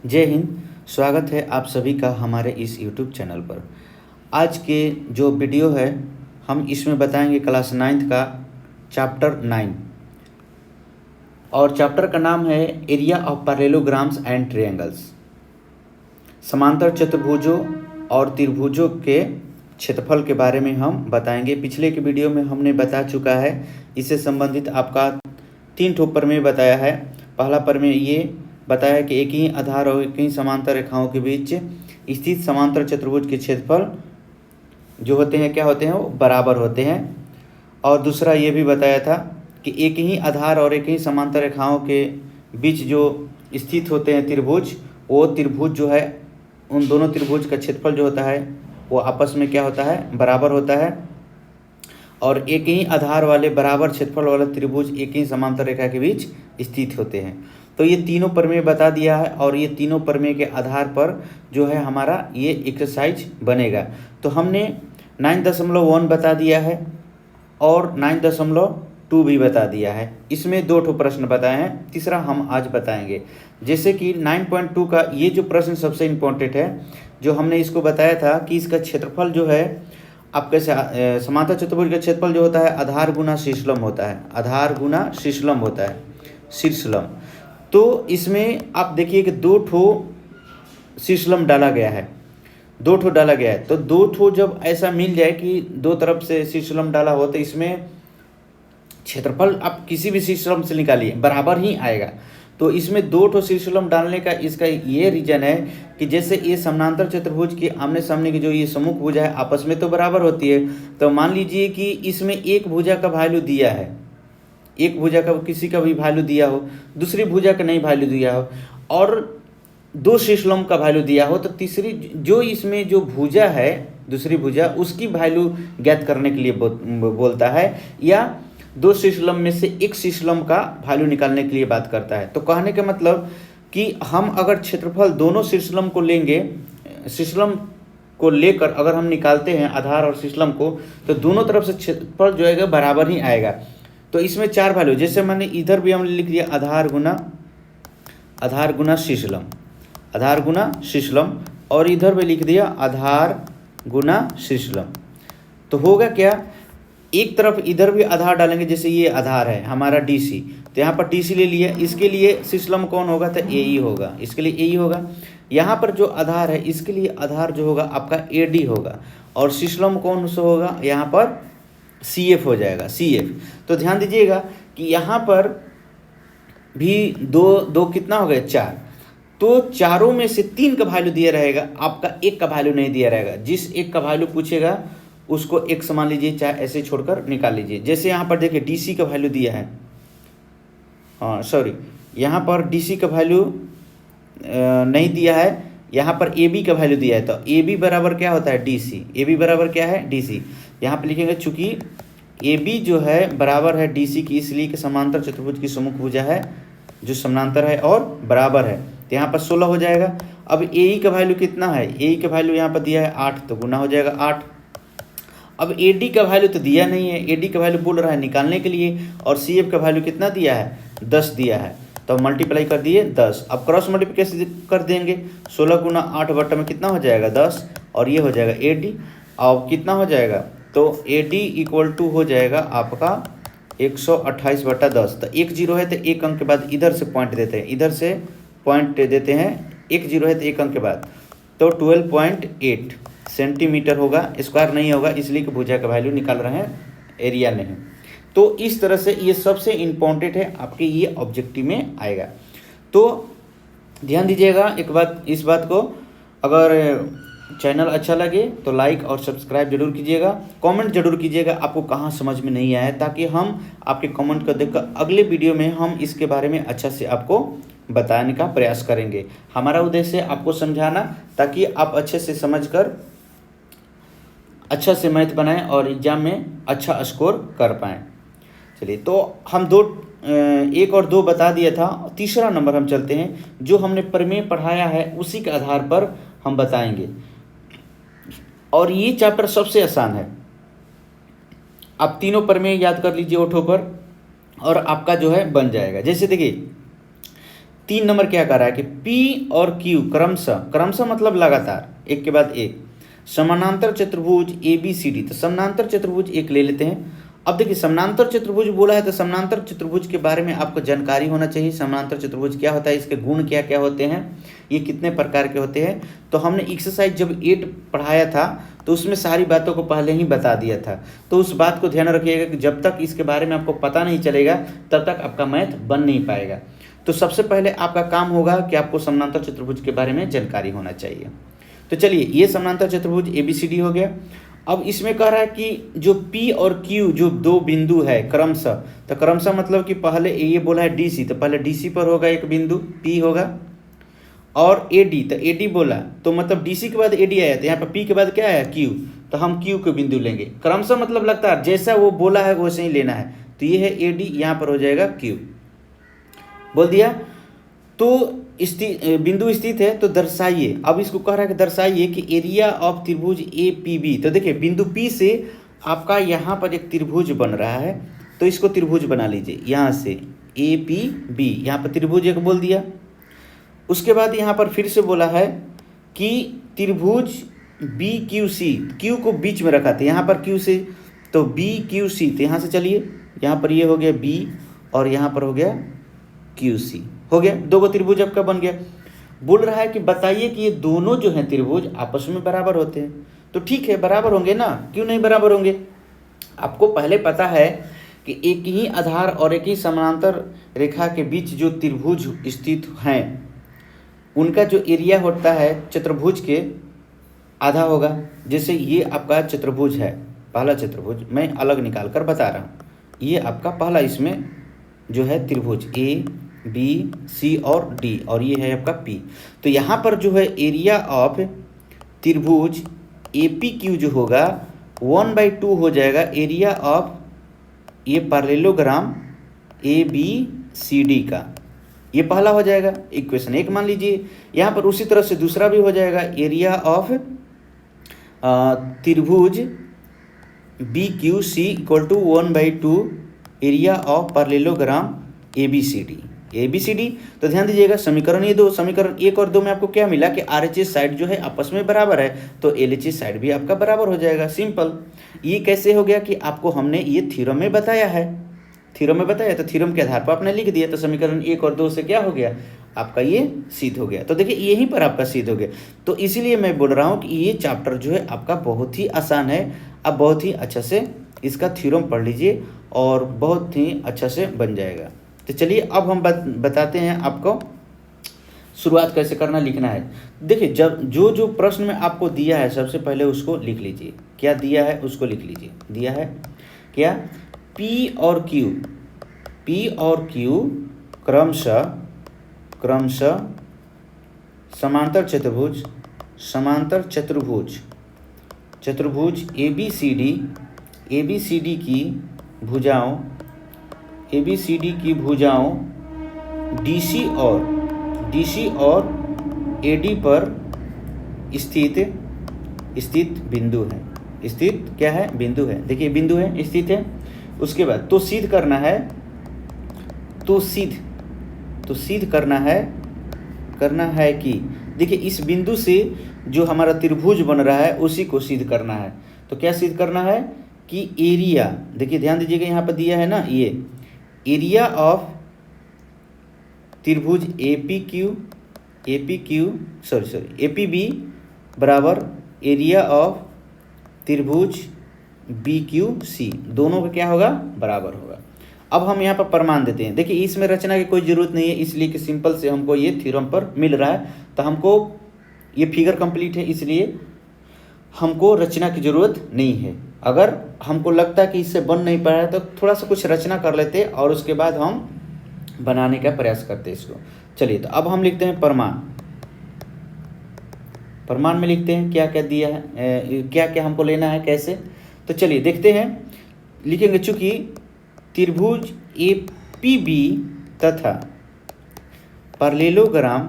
जय हिंद। स्वागत है आप सभी का हमारे इस YouTube चैनल पर। आज के जो वीडियो है हम इसमें बताएंगे क्लास 9th का चैप्टर 9 और चैप्टर का नाम है area of parallelograms and triangles. समांतर चतुर्भुजों और त्रिभुजों के क्षेत्रफल के बारे में हम बताएंगे। पिछले के वीडियो में हमने बता चुका है, इससे संबंधित आपका 3 ठो प्रमेय बताया है। पहला प्रमेय ये बताया कि एक ही आधार और एक ही समांतर रेखाओं के बीच स्थित समांतर चतुर्भुज के क्षेत्रफल जो होते हैं क्या होते हैं, वो बराबर होते हैं। और दूसरा ये भी बताया था कि एक ही आधार और एक ही समांतर रेखाओं के बीच जो स्थित होते हैं त्रिभुज, वो त्रिभुज जो है उन दोनों त्रिभुज का क्षेत्रफल जो होता है वो आपस में क्या होता है, बराबर होता है। और एक ही आधार वाले बराबर क्षेत्रफल वाले त्रिभुज एक ही समांतर रेखा के बीच स्थित होते हैं। तो ये तीनों प्रमेय बता दिया है और ये तीनों प्रमेय के आधार पर जो है हमारा ये एक्सरसाइज बनेगा। तो हमने 9.1 बता दिया है और 9.2 भी बता दिया है। इसमें 2 ठो प्रश्न बताए हैं, तीसरा हम आज बताएंगे। जैसे कि 9.2 का ये जो प्रश्न सबसे इम्पोर्टेंट है, जो हमने इसको बताया था कि इसका क्षेत्रफल जो है आपके समांतर चतुर्भुज का क्षेत्रफल जो होता है आधार गुना शीर्षलंब होता है, आधार गुना शीर्षलंब होता है, शीर्षलंब। तो इसमें आप देखिए कि 2 ठो शीर्षलंब डाला गया है, 2 ठो डाला गया है। तो 2 ठो जब ऐसा मिल जाए कि 2 तरफ से शीर्षलंब डाला हो तो इसमें क्षेत्रफल आप किसी भी शीर्षलंब से निकालिए बराबर ही आएगा। तो इसमें 2 ठो शीर्षलंब डालने का इसका ये रीजन है कि जैसे ये समांतर चतुर्भुज के आमने सामने की जो ये सम्मुख भुजा है आपस में तो बराबर होती है। तो मान लीजिए कि इसमें एक भुजा का वैल्यू दिया है, एक भुजा का किसी का भी वैल्यू दिया हो, दूसरी भुजा का नहीं वैल्यू दिया हो, और 2 शीर्षलंब का वैल्यू दिया हो, तो तीसरी जो इसमें जो भुजा है दूसरी भुजा उसकी वैल्यू ज्ञात करने के लिए बोलता है, या 2 शीर्षलंब में से एक शीर्षलंब का वैल्यू निकालने के लिए बात करता है। तो कहने का मतलब कि हम अगर क्षेत्रफल दोनों शीर्षलंब को लेंगे, शीर्षलंब को लेकर अगर हम निकालते हैं आधार और शीर्षलंब को, तो दोनों तरफ से क्षेत्रफल जो है बराबर ही आएगा। तो इसमें 4 वैल्यू, जैसे मैंने इधर भी हमने लिख दिया आधार गुना शीर्षलंब, आधार गुना शीर्षलंब, और इधर भी लिख दिया आधार गुना शीर्षलंब। तो होगा क्या, एक तरफ इधर भी आधार डालेंगे, जैसे ये आधार है हमारा DC, तो यहाँ पर DC ले लिया, इसके लिए शीर्षलंब कौन होगा, तो AE होगा, इसके लिए AE होगा। यहाँ पर जो आधार है इसके लिए आधार जो होगा आपका AD होगा, और शीर्षलंब कौन सा होगा, यहाँ पर CF हो जाएगा, CF। तो ध्यान दीजिएगा कि यहाँ पर भी दो कितना हो गया, 4। तो चारों में से 3 का वैल्यू दिया रहेगा, आपका 1 का वैल्यू नहीं दिया रहेगा। जिस 1 का वैल्यू पूछेगा उसको X मान लीजिए, चाहे ऐसे छोड़कर निकाल लीजिए। जैसे यहाँ पर देखिए DC का वैल्यू दिया है, हाँ सॉरी, यहाँ पर DC का वैल्यू नहीं दिया है, यहाँ पर AB का वैल्यू दिया है। तो AB बराबर क्या होता है, DC। AB बराबर क्या है, DC। यहाँ पर लिखेंगे चूंकि AB जो है बराबर है DC की, इसलिए कि समांतर चतुर्भुज की सम्मुख भुजा है जो समांतर है और बराबर है, तो यहाँ पर 16 हो जाएगा। अब AE का वैल्यू कितना है, AE का वैल्यू यहाँ पर दिया है 8, तो गुना हो जाएगा 8। अब AD का वैल्यू तो दिया नहीं है, AD का वैल्यू बोल रहा है निकालने के लिए, और CF का वैल्यू कितना दिया है, 10 दिया है, तो मल्टीप्लाई कर दिए 10। अब क्रॉस मल्टीप्लिकेशन कर देंगे, 16 गुना 8 बट्टा में कितना हो जाएगा 10, और ये हो जाएगा AD। अब कितना हो जाएगा, तो AD इक्वल टू हो जाएगा आपका 128/10। तो 1 0 है तो 1 अंक के बाद इधर से पॉइंट देते हैं, इधर से पॉइंट देते हैं, 1 0 है तो 1 अंक के बाद, तो 12.8 सेंटीमीटर होगा, स्क्वायर नहीं होगा, इसलिए कि भुजा का वैल्यू निकाल रहे हैं, एरिया नहीं। तो इस तरह से ये सबसे इम्पोर्टेंट है, आपके ये ऑब्जेक्टिव में आएगा। तो ध्यान दीजिएगा एक बात, इस बात को, अगर चैनल अच्छा लगे तो लाइक और सब्सक्राइब जरूर कीजिएगा, कमेंट जरूर कीजिएगा आपको कहाँ समझ में नहीं आया, ताकि हम आपके कमेंट को देखकर अगले वीडियो में हम इसके बारे में अच्छा से आपको बताने का प्रयास करेंगे। हमारा उद्देश्य है आपको समझाना, ताकि आप अच्छे से समझकर अच्छा से मैथ बनाएं और एग्जाम में अच्छा स्कोर कर पाएँ। चलिए, तो हम 1 और 2 बता दिया था, तीसरा नंबर हम चलते हैं, जो हमने प्रमेय पढ़ाया है उसी के आधार पर हम बताएंगे। और ये चैप्टर सबसे आसान है, आप तीनों प्रमेय याद कर लीजिए ओठों पर, और आपका जो है बन जाएगा। जैसे देखिए 3 नंबर क्या कर रहा है कि P और Q क्रमशः, क्रमशः मतलब लगातार एक के बाद एक समानांतर चतुर्भुज ABCD, तो समानांतर चतुर्भुज एक ले लेते हैं। अब देखिए समानांतर चतुर्भुज बोला है तो समानांतर चतुर्भुज के बारे में आपको जानकारी होना चाहिए। समानांतर चतुर्भुज क्या होता है, इसके गुण क्या क्या होते हैं, ये कितने प्रकार के होते हैं। तो हमने एक्सरसाइज जब 8 पढ़ाया था तो उसमें सारी बातों को पहले ही बता दिया था, तो उस बात को ध्यान रखिएगा कि जब तक इसके बारे में आपको पता नहीं चलेगा तब तक आपका मैथ बन नहीं पाएगा। तो सबसे पहले आपका काम होगा कि आपको समानांतर चतुर्भुज के बारे में जानकारी होना चाहिए। तो चलिए, ये समानांतर चतुर्भुज ABCD हो गया। अब इसमें कह रहा है कि जो P और Q जो दो बिंदु है क्रमशः, तो क्रमशः मतलब कि पहले ये बोला है DC, तो पहले DC पर होगा एक बिंदु P होगा, और AD, तो AD बोला तो मतलब DC के बाद AD आया, तो यहाँ पर P के बाद क्या आया Q, तो हम Q को बिंदु लेंगे। क्रमशः मतलब लगातार, जैसा वो बोला है वैसे ही लेना है, तो ये है AD, यहाँ पर हो जाएगा Q, बोल दिया। तो बिंदु स्थित है तो दर्शाइए। अब इसको कह रहा है कि दर्शाइए कि एरिया ऑफ त्रिभुज APB। तो देखिए बिंदु P से आपका यहाँ पर एक त्रिभुज बन रहा है, तो इसको त्रिभुज बना लीजिए यहाँ से APB, यहाँ पर त्रिभुज एक बोल दिया। उसके बाद यहाँ पर फिर से बोला है कि त्रिभुज BQC, Q को बीच में रखा था यहाँ पर Q से, तो BQC, तो यहाँ से चलिए यहाँ पर ये हो गया B और यहाँ पर हो गया QC, हो गया, दो गो त्रिभुज आपका बन गया। बोल रहा है कि बताइए कि ये दोनों जो हैं त्रिभुज आपस में बराबर होते हैं। तो ठीक है, बराबर होंगे ना, क्यों नहीं बराबर होंगे। आपको पहले पता है कि एक ही आधार और एक ही समानांतर रेखा के बीच जो त्रिभुज स्थित हैं उनका जो एरिया होता है चतुर्भुज के आधा होगा। जैसे ये आपका चतुर्भुज है, पहला चतुर्भुज मैं अलग निकाल कर बता रहा हूँ, ये आपका पहला इसमें जो है त्रिभुज ABC और D, और ये है आपका P। तो यहाँ पर जो है एरिया ऑफ त्रिभुज APQ जो होगा 1/2 हो जाएगा एरिया ऑफ ये पैरेललोग्राम ABCD का, ये पहला हो जाएगा, इक्वेशन 1 मान लीजिए। यहाँ पर उसी तरह से दूसरा भी हो जाएगा, एरिया ऑफ त्रिभुज BQC equal to 1/2 area of parallelogram ABCD। तो ध्यान दीजिएगा, समीकरण ये दो, समीकरण 1 और 2 में आपको क्या मिला कि RHS साइड जो है आपस में बराबर है, तो LHS साइड भी आपका बराबर हो जाएगा, सिंपल। ये कैसे हो गया कि आपको हमने ये थ्योरम में बताया है, थ्योरम में बताया, तो थ्योरम के आधार पर आपने लिख दिया, तो समीकरण 1 और 2 से क्या हो गया आपका ये सिद्ध हो गया। तो देखिए यहीं पर आपका सिद्ध हो गया। तो इसीलिए मैं बोल रहा हूँ कि ये चैप्टर जो है आपका बहुत ही आसान है, आप बहुत ही अच्छा से इसका थ्योरम पढ़ लीजिए और बहुत ही अच्छा से बन जाएगा। तो चलिए अब हम बताते हैं आपको शुरुआत कैसे करना, लिखना है। देखिए जब जो प्रश्न में आपको दिया है सबसे पहले उसको लिख लीजिए, क्या दिया है उसको लिख लीजिए। दिया है क्या, P और Q क्रमशः समांतर चतुर्भुज ABCD की भुजाओं DC और AD पर स्थित बिंदु है। स्थित क्या है, बिंदु है। देखिए बिंदु है, स्थित है। उसके बाद तो सिद्ध करना है, तो सिद्ध करना है कि देखिए इस बिंदु से जो हमारा त्रिभुज बन रहा है उसी को सिद्ध करना है। तो क्या सिद्ध करना है कि एरिया, देखिए ध्यान दीजिएगा यहाँ पर दिया है ना, ये एरिया ऑफ त्रिभुज APB बराबर एरिया ऑफ त्रिभुज BQC, दोनों का क्या होगा, बराबर होगा। अब हम यहाँ पर प्रमाण देते हैं। देखिए इसमें रचना की कोई ज़रूरत नहीं है, इसलिए कि सिंपल से हमको ये थ्योरम पर मिल रहा है, तो हमको ये फिगर कंप्लीट है, इसलिए हमको रचना की ज़रूरत नहीं है। अगर हमको लगता है कि इससे बन नहीं पा रहा है तो थोड़ा सा कुछ रचना कर लेते और उसके बाद हम बनाने का प्रयास करते इसको। चलिए तो अब हम लिखते हैं प्रमाण में लिखते हैं क्या क्या दिया है, क्या क्या हमको लेना है, कैसे। तो चलिए देखते हैं, लिखेंगे चूँकि त्रिभुज APB तथा पैरेललोग्राम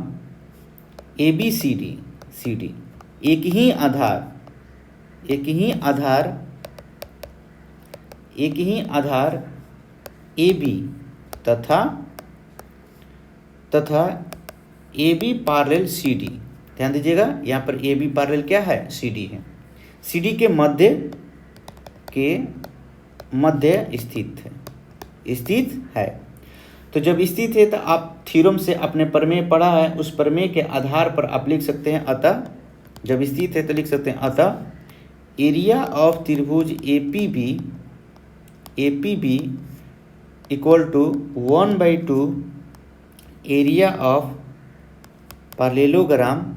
ABCD एक ही आधार AB तथा A B parallel C D. ध्यान दीजिएगा, यहाँ पर ए बी पैरेलल क्या है, सी डी है, सी डी के मध्य स्थित है। तो जब स्थित है तो आप थ्योरम से अपने प्रमेय पढ़ा है, उस प्रमेय के आधार पर आप लिख सकते हैं, अतः जब स्थित है तो लिख सकते हैं, अतः एरिया ऑफ त्रिभुज A P B equal to 1/2 area of parallelogram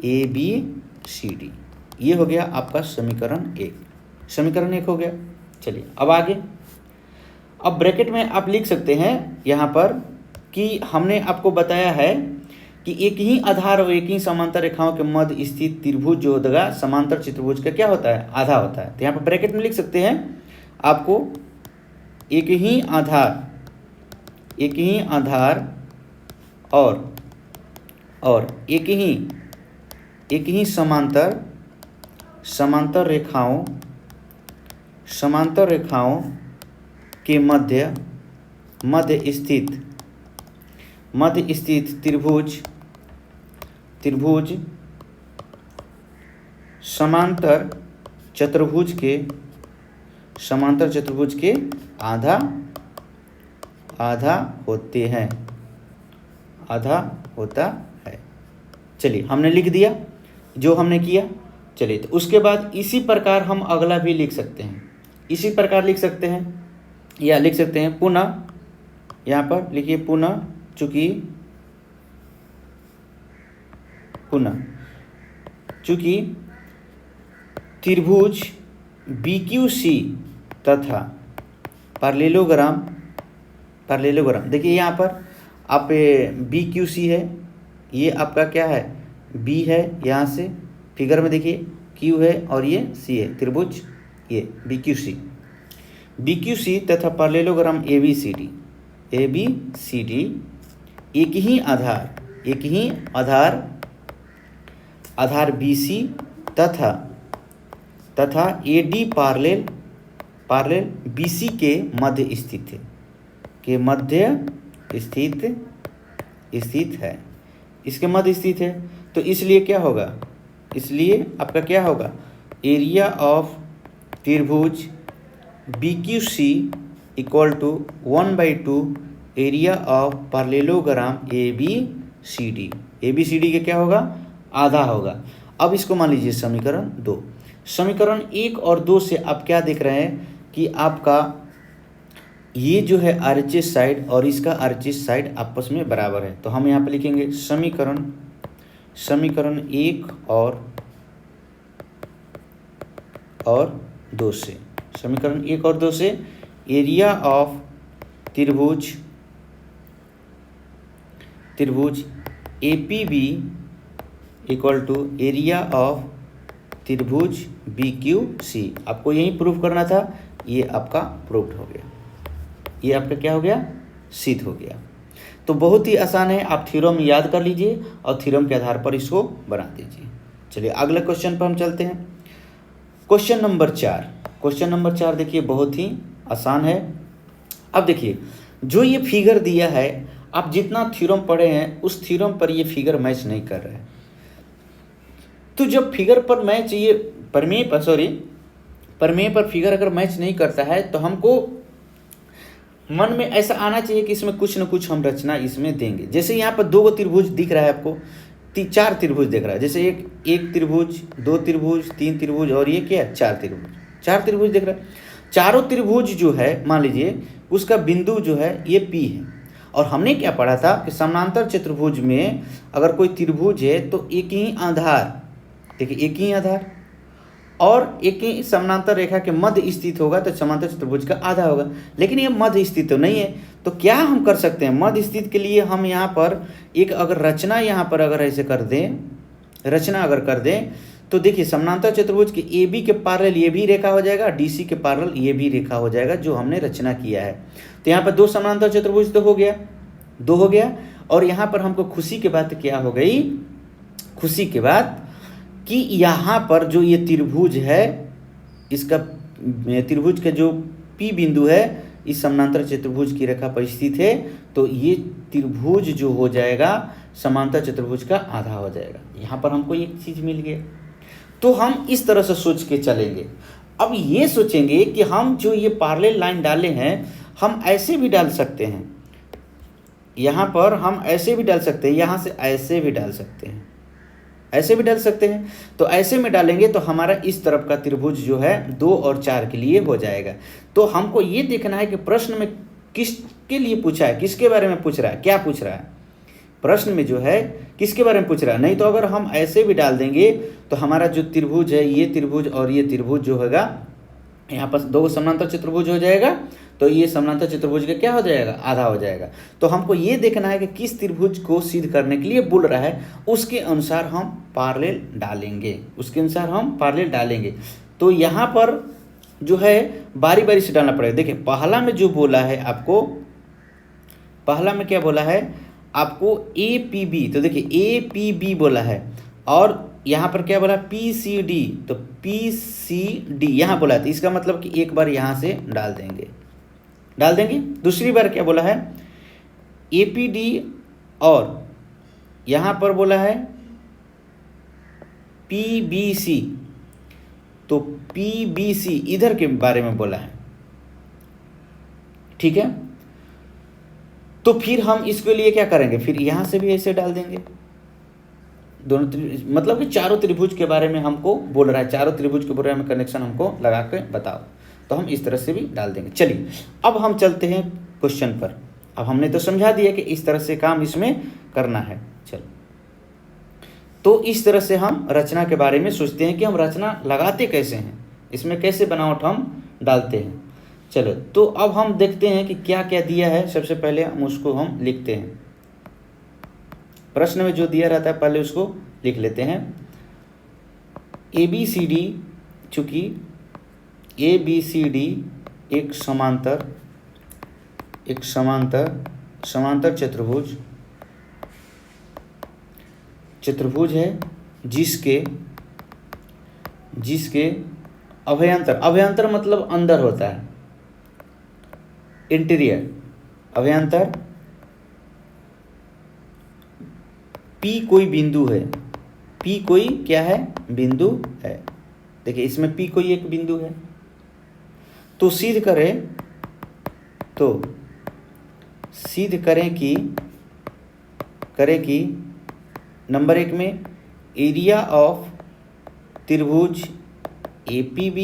A B C D. ये हो गया आपका समीकरण एक हो गया। चलिए अब आगे, अब ब्रैकेट में आप लिख सकते हैं यहाँ पर कि हमने आपको बताया है कि एक ही आधार और एक ही समांतर रेखाओं के मध्य स्थित त्रिभुज जो होगा समांतर चतुर्भुज का क्या होता है, आधा होता है। तो यहाँ पर ब्रैकेट में लिख सकते हैं आपको एक ही आधार और एक ही समांतर रेखाओं के मध्य स्थित त्रिभुज समांतर चतुर्भुज के आधा होता है। चलिए हमने लिख दिया जो हमने किया। चलिए तो उसके बाद इसी प्रकार हम अगला भी लिख सकते हैं, इसी प्रकार लिख सकते हैं या लिख सकते हैं पुनः, यहाँ पर लिखिए पुनः चूंकि त्रिभुज BQC तथा पैरेललोग्राम, देखिए यहाँ पर आप BQC है, ये आपका क्या है, B है, यहाँ से फिगर में देखिए Q है और ये C है, त्रिभुज ये BQC तथा पैरेललोग्राम ABCD एक ही आधार BC तथा AD पैरेलल BC के मध्य स्थित है, इसके मध्य स्थित है। तो इसलिए क्या होगा, इसलिए आपका क्या होगा, एरिया ऑफ त्रिभुज BQC equal to 1/2 area of parallelogram ABCD के क्या होगा, आधा होगा। अब इसको मान लीजिए समीकरण 2। समीकरण 1 और 2 से आप क्या देख रहे हैं कि आपका ये जो है RHS साइड और इसका RHS साइड आपस में बराबर है। तो हम यहाँ पे लिखेंगे समीकरण 1 और 2 से, समीकरण 1 और 2 से एरिया ऑफ त्रिभुज APB equal to area of त्रिभुज BQC। आपको यही प्रूफ करना था, ये आपका प्रूव्ड हो गया, ये आपका क्या हो गया, सिद्ध हो गया। तो बहुत ही आसान है, आप थ्योरम याद कर लीजिए और थ्योरम के आधार पर इसको बना दीजिए। चलिए अगले क्वेश्चन पर हम चलते हैं। क्वेश्चन नंबर 4 देखिए बहुत ही आसान है। अब देखिए जो ये फिगर दिया है, आप जितना थ्योरम पढ़े हैं उस थ्योरम पर ये फिगर मैच नहीं कर रहा है। तो जब फिगर पर मैच, ये प्रमेय पर फिगर अगर मैच नहीं करता है तो हमको मन में ऐसा आना चाहिए कि इसमें कुछ न कुछ हम रचना इसमें देंगे। जैसे यहाँ पर 2 त्रिभुज दिख रहा है आपको, 4 त्रिभुज दिख रहा है, जैसे एक त्रिभुज, 2 त्रिभुज, 3 त्रिभुज और ये क्या है, 4 त्रिभुज दिख रहा है। चारों त्रिभुज जो है मान लीजिए उसका बिंदु जो है ये P है। और हमने क्या पढ़ा था कि समानांतर चतुर्भुज में अगर कोई त्रिभुज है तो एक ही आधार, देखिए एक ही आधार और एक ही समानांतर रेखा के मध्य स्थित होगा तो समांतर चतुर्भुज का आधा होगा। लेकिन ये मध्य स्थित तो नहीं है, तो क्या हम कर सकते हैं, मध्य स्थित के लिए हम यहाँ पर एक अगर रचना यहाँ पर अगर ऐसे कर दें, रचना अगर कर दें तो देखिए समानांतर चतुर्भुज के AB के पैरेलल ये भी रेखा हो जाएगा, DC के पैरेलल ये भी रेखा हो जाएगा जो हमने रचना किया है। तो यहाँ पर 2 समानांतर चतुर्भुज तो हो गया, 2 हो गया। और यहाँ पर हमको खुशी की बात क्या हो गई, खुशी की बात कि यहाँ पर जो ये त्रिभुज है, इसका त्रिभुज का जो P बिंदु है इस समांतर चतुर्भुज की रेखा पर स्थित है तो ये त्रिभुज जो हो जाएगा समांतर चतुर्भुज का आधा हो जाएगा। यहाँ पर हमको एक चीज़ मिल गया, तो हम इस तरह से सोच के चलेंगे। अब ये सोचेंगे कि हम जो ये पैरेलल लाइन डाले हैं हम ऐसे भी डाल सकते हैं, यहाँ पर हम ऐसे भी डाल सकते हैं, यहाँ से ऐसे भी डाल सकते हैं, ऐसे भी डाल सकते हैं। तो ऐसे में डालेंगे तो हमारा इस तरफ का त्रिभुज जो है 2 और 4 के लिए हो जाएगा। तो हमको ये देखना है कि प्रश्न में किसके लिए पूछा है, किसके बारे में पूछ रहा है, क्या पूछ रहा है प्रश्न में जो है किसके बारे में पूछ रहा है। नहीं तो अगर हम ऐसे भी डाल देंगे तो हमारा जो त्रिभुज है ये त्रिभुज और ये त्रिभुज जो होगा यहाँ पर 2 समांतर चतुर्भुज हो जाएगा, तो ये समांतर चतुर्भुज का क्या हो जाएगा, आधा हो जाएगा। तो हमको ये देखना है कि किस त्रिभुज को सिद्ध करने के लिए बोल रहा है, उसके अनुसार हम पैरेलल डालेंगे, उसके अनुसार हम पैरेलल डालेंगे। तो यहाँ पर जो है बारी बारी से डालना पड़ेगा। देखिए पहला में जो बोला है आपको, पहला में क्या बोला है आपको APB, तो देखिए APB बोला है, और यहाँ पर क्या बोला PCD, तो PCD यहाँ बोला है, तो इसका मतलब कि एक बार यहाँ से डाल देंगे। दूसरी बार क्या बोला है APD, और यहाँ पर बोला है PBC, तो PBC इधर के बारे में बोला है, ठीक है। तो फिर हम इसके लिए क्या करेंगे, फिर यहाँ से भी ऐसे डाल देंगे। दोनों मतलब कि चारों त्रिभुज के बारे में हमको बोल रहा है, चारों त्रिभुज के बारे में कनेक्शन हमको लगा के बताओ, तो हम इस तरह से भी डाल देंगे। चलिए अब हम चलते हैं क्वेश्चन पर। अब हमने तो समझा दिया कि इस तरह से काम इसमें करना है। चलो तो इस तरह से हम रचना के बारे में सोचते हैं कि हम रचना लगाते कैसे हैं, इसमें कैसे बनावट हम डालते हैं। चलो तो अब हम देखते हैं कि क्या क्या दिया है। सबसे पहले हम उसको हम लिखते हैं, प्रश्न में जो दिया रहता है पहले उसको लिख लेते हैं। ABCD, चूंकि ABCD एक समांतर चतुर्भुज है जिसके अभ्यंतर मतलब अंदर होता है, इंटीरियर अभ्यंतर P कोई बिंदु है, P कोई क्या है बिंदु है। देखिए इसमें P कोई एक बिंदु है, तो सिद्ध करें कि नंबर 1 में एरिया ऑफ त्रिभुज APB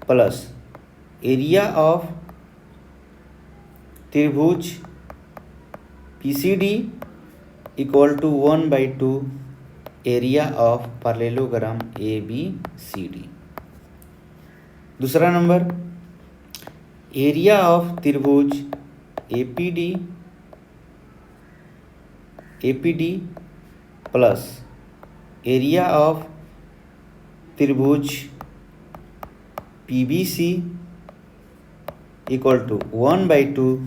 प्लस एरिया ऑफ त्रिभुज PCD equal to 1/2 area of parallelogram ABCD। दूसरा नंबर एरिया ऑफ त्रिभुज APD प्लस एरिया ऑफ त्रिभुज PBC equal to 1/2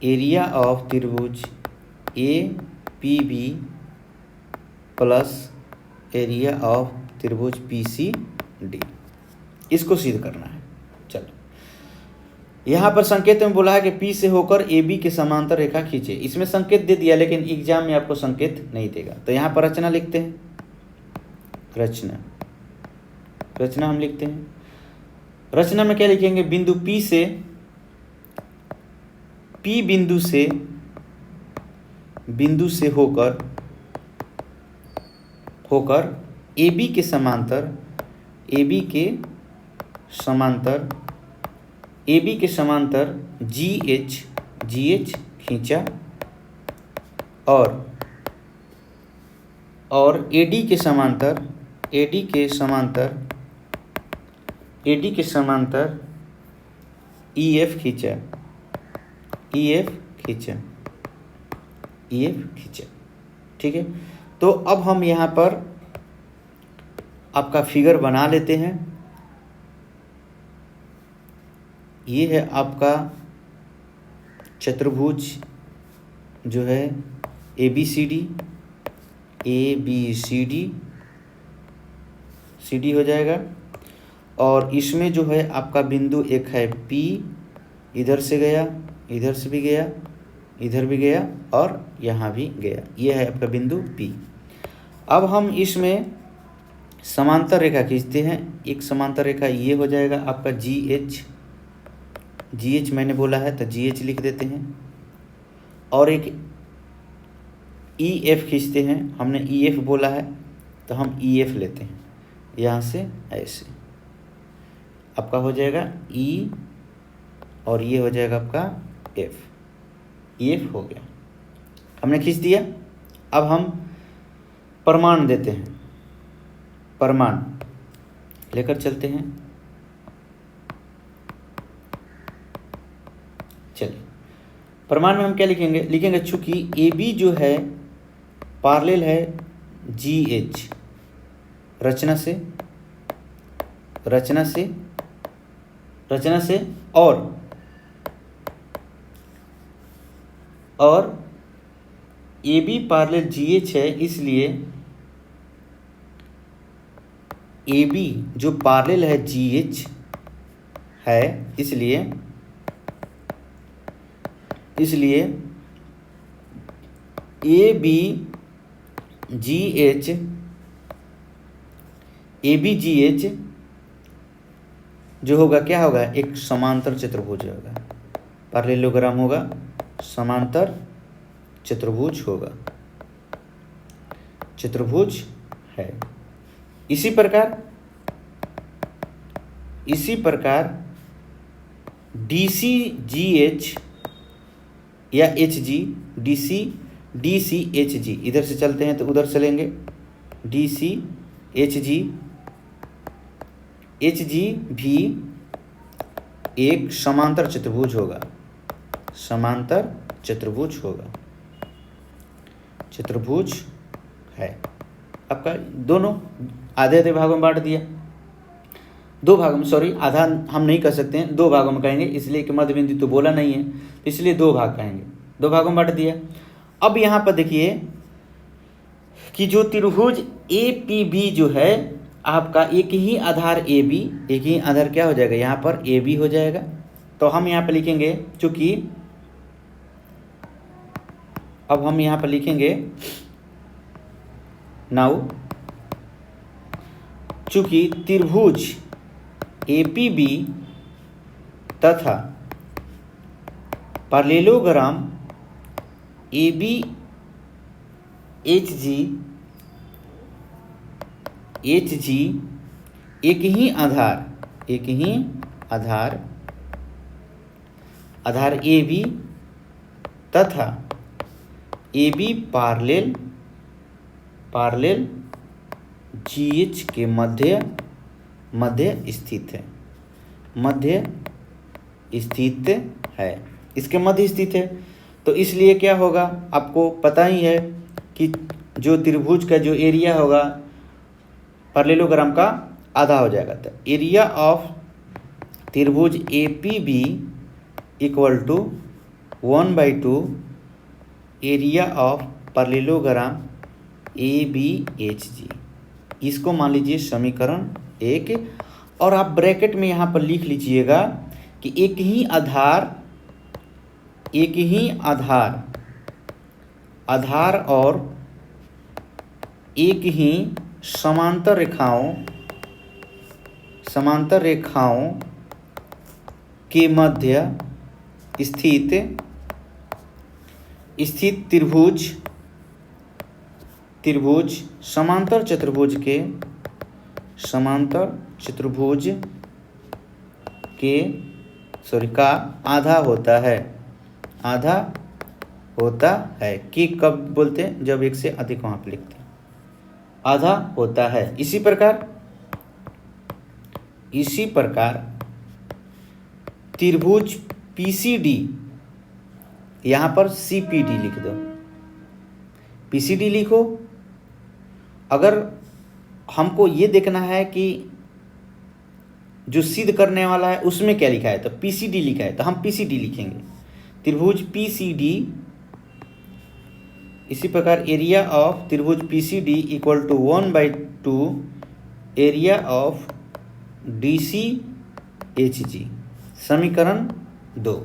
area of त्रिभुज APB प्लस एरिया ऑफ त्रिभुज PCD। इसको सिद्ध करना है। चलो यहाँ पर संकेत में बोला है कि P से होकर AB के समांतर रेखा खींचे। इसमें संकेत दे दिया लेकिन एग्जाम में आपको संकेत नहीं देगा, तो यहाँ पर रचना लिखते हैं। रचना हम लिखते हैं। रचना में क्या लिखेंगे, बिंदु P बिंदु से होकर AB के समांतर GH खींचा और AD के समांतर EF खींचा। ठीक है, तो अब हम यहाँ पर आपका फिगर बना लेते हैं। ये है आपका चतुर्भुज जो है ABCD CD हो जाएगा, और इसमें जो है आपका बिंदु एक है P, इधर से गया, इधर से भी गया, इधर भी गया और यहाँ भी गया, ये है आपका बिंदु P। अब हम इसमें समांतर रेखा खींचते हैं। एक समांतर रेखा ये हो जाएगा आपका GH मैंने बोला है तो GH लिख देते हैं। और एक EF खींचते हैं, हमने EF बोला है तो हम EF लेते हैं, यहाँ से ऐसे आपका हो जाएगा E और ये हो जाएगा आपका F, EF हो गया, हमने खींच दिया। अब हम प्रमाण देते हैं, प्रमाण लेकर चलते हैं। चलिए प्रमाण में हम क्या लिखेंगे, चूंकि AB जो है पैरेलल है GH, रचना से और AB पैरेलल GH है, इसलिए AB जो पैरेलल है GH है, इसलिए ABGH जो होगा क्या होगा, एक समांतर चतुर्भुज होगा, पैरेललोग्राम होगा, समांतर चतुर्भुज होगा, चतुर्भुज है। इसी प्रकार DCGH या HG, DCHG, इधर से चलते हैं तो उधर चलेंगे, DCHG भी एक समांतर चतुर्भुज होगा, चतुर्भुज है। आपका दोनों आधे आधे भागों में बांट दिया, दो भागों में, सॉरी आधा हम नहीं कर सकते हैं, दो भागों में कहेंगे, इसलिए कि मध्य बिंदु तो बोला नहीं है, इसलिए दो भाग कहेंगे, दो भागों में बांट दिया। अब यहाँ पर देखिए कि जो त्रिभुज APB जो है आपका एक ही आधार AB, एक ही आधार क्या हो जाएगा, यहाँ पर AB हो जाएगा। तो हम यहाँ पर लिखेंगे, चूंकि अब हम यहाँ पर लिखेंगे नाउ, चूंकि त्रिभुज APB तथा पैरेललोग्राम ABHG एक ही आधार AB तथा AB पैरेलल GH के मध्य स्थित है, इसके मध्य स्थित है। तो इसलिए क्या होगा, आपको पता ही है कि जो त्रिभुज का जो एरिया होगा पैरेललोग्राम का आधा हो जाएगा। तो एरिया ऑफ त्रिभुज APB equal to 1/2 area of parallelogram ABHG। इसको मान लीजिए समीकरण 1, और आप ब्रैकेट में यहाँ पर लिख लीजिएगा कि एक ही आधार और एक ही समांतर रेखाओं के मध्य स्थित त्रिभुज समांतर चतुर्भुज का आधा होता है कि कब बोलते हैं, जब एक से अधिक वहाँ पे लिखते हैं, आधा होता है। इसी प्रकार त्रिभुज PCD, यहाँ पर CPD लिख दो, PCD लिखो। अगर हमको ये देखना है कि जो सिद्ध करने वाला है उसमें क्या लिखा है, तो PCD लिखा है तो हम PCD लिखेंगे, त्रिभुज PCD। इसी प्रकार एरिया ऑफ त्रिभुज PCD equal to 1/2 area of DCHG, समीकरण 2।